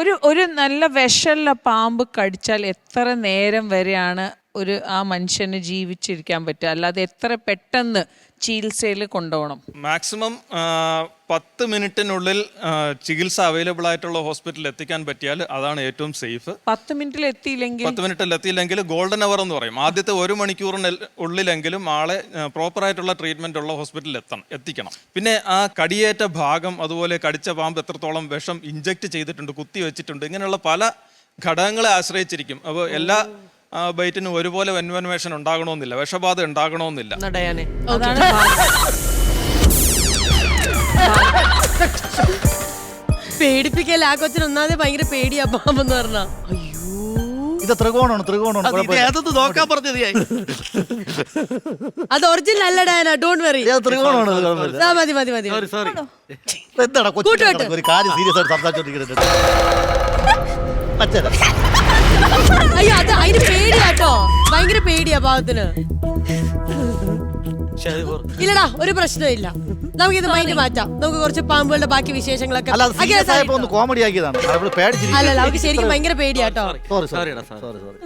ഒരു നല്ല വിഷമുള്ള പാമ്പ് കടിച്ചാൽ എത്ര നേരം വരെയാണ് ആ മനുഷ്യന് ജീവിച്ചിരിക്കാൻ പറ്റുക? അല്ലാതെ എത്ര പെട്ടെന്ന് ചികിത്സയിൽ കൊണ്ടുപോകണം? മാക്സിമം 10 മിനിറ്റിനുള്ളിൽ ചികിത്സ അവൈലബിൾ ആയിട്ടുള്ള ഹോസ്പിറ്റലിൽ എത്തിക്കാൻ പറ്റിയാൽ അതാണ് ഏറ്റവും സേഫ്. 10 മിനിറ്റിൽ എത്തിയില്ലെങ്കിൽ 10 മിനിറ്റിൽ എത്തിയില്ലെങ്കിൽ ഗോൾഡൻ അവർ എന്ന് പറയും. ആദ്യത്തെ 1 മണിക്കൂറിന് ഉള്ളിലെങ്കിലും ആളെ പ്രോപ്പറായിട്ടുള്ള ട്രീറ്റ്മെന്റ് ഉള്ള ഹോസ്പിറ്റലിൽ എത്തിക്കണം. പിന്നെ ആ കടിയേറ്റ ഭാഗം, അതുപോലെ കടിച്ച പാമ്പ് എത്രത്തോളം വിഷം ഇഞ്ചക്ട് ചെയ്തിട്ടുണ്ട്, കുത്തി വെച്ചിട്ടുണ്ട്, ഇങ്ങനെയുള്ള പല ഘടകങ്ങളെ ആശ്രയിച്ചിരിക്കും. അപ്പോൾ എല്ലാ ബൈറ്റിനും ഒരുപോലെ വെൻവേഷൻ ഉണ്ടാകണമെന്നില്ല, വിഷബാധ ഉണ്ടാകണമെന്നില്ല. പേടിപ്പിക്കല്ല, ആ കൊച്ചിന് ഒന്നാമത് ഭയങ്കര പേടിയാ പാമ്പെന്ന് പറഞ്ഞ. ഇത് ത്രികോണമാണ്. നോക്കാൻ പറഞ്ഞത് അത് ഒറിജിനൽ അല്ല ഡയാന, ഡോണ്ട് വെറി. ത്രികോണമാണ്. മതി മതി മതി. എന്താണ് ഒരു കാര്യം സീരിയസ് ആയിട്ട് സംസാരിച്ചോണ്ടിരിക്കുന്നത്? അയ്യോ, അത് അതിന് പേടിയാട്ടോ, ഭയങ്കര പേടിയാ പാവത്തിന്. ഇല്ലടാ, ഒരു പ്രശ്നമില്ല, നമുക്കിത് മൈൻഡ് മാറ്റാം. നമുക്ക് കുറച്ച് പാമ്പുകളുടെ ബാക്കി വിശേഷങ്ങളൊക്കെ. കോമഡി ആക്കിയതാണ്. അല്ലല്ല, അവർക്ക് ശരിക്കും ഭയങ്കര പേടിയാട്ടോ. സോറി.